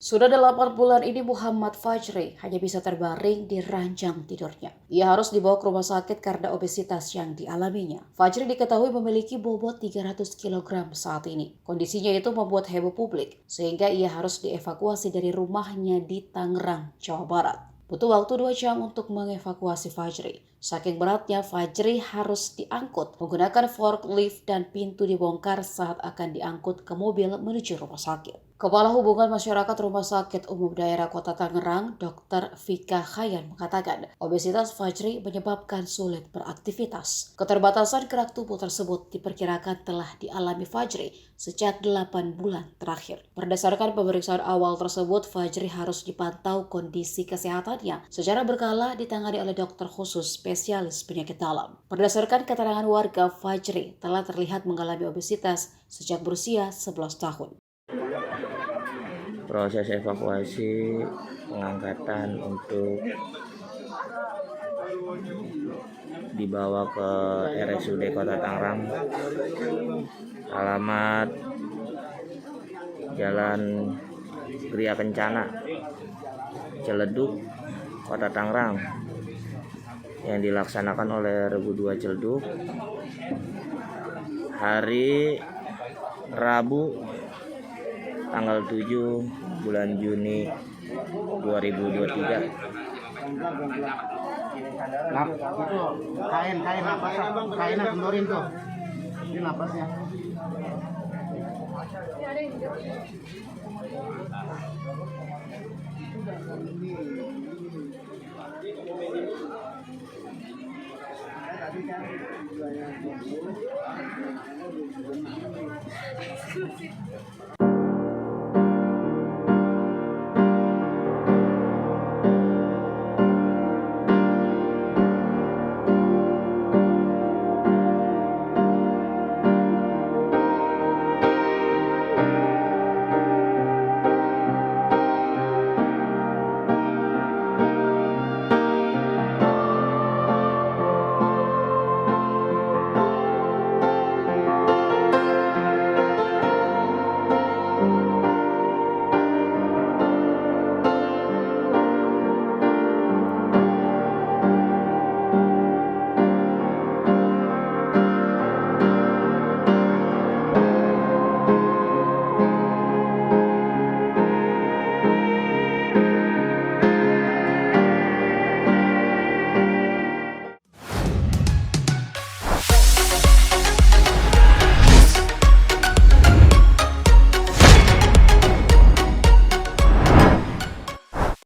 Sudah 8 bulan ini Muhammad Fajri hanya bisa terbaring di ranjang tidurnya. Ia harus dibawa ke rumah sakit karena obesitas yang dialaminya. Fajri diketahui memiliki bobot 300 kg saat ini. Kondisinya itu membuat heboh publik, sehingga ia harus dievakuasi dari rumahnya di Tangerang, Jawa Barat. Butuh waktu 2 jam untuk mengevakuasi Fajri. Saking beratnya, Fajri harus diangkut menggunakan forklift dan pintu dibongkar saat akan diangkut ke mobil menuju rumah sakit. Kepala Hubungan Masyarakat Rumah Sakit Umum Daerah Kota Tangerang, Dr. Vika Khayan mengatakan, obesitas Fajri menyebabkan sulit beraktivitas. Keterbatasan gerak tubuh tersebut diperkirakan telah dialami Fajri sejak 8 bulan terakhir. Berdasarkan pemeriksaan awal tersebut, Fajri harus dipantau kondisi kesehatannya secara berkala ditangani oleh dokter khusus spesialis penyakit dalam. Berdasarkan keterangan warga, Fajri telah terlihat mengalami obesitas sejak berusia 11 tahun. Proses evakuasi pengangkatan untuk dibawa ke RSUD Kota Tangerang, alamat Jalan Gria Kencana, Ciledug, Kota Tangerang, yang dilaksanakan oleh Regu 2 Ciledug hari Rabu tanggal 7 bulan Juni 2023. Nah, itu kain napasnya, kainnya kendorin tuh. Ini napasnya. Tadi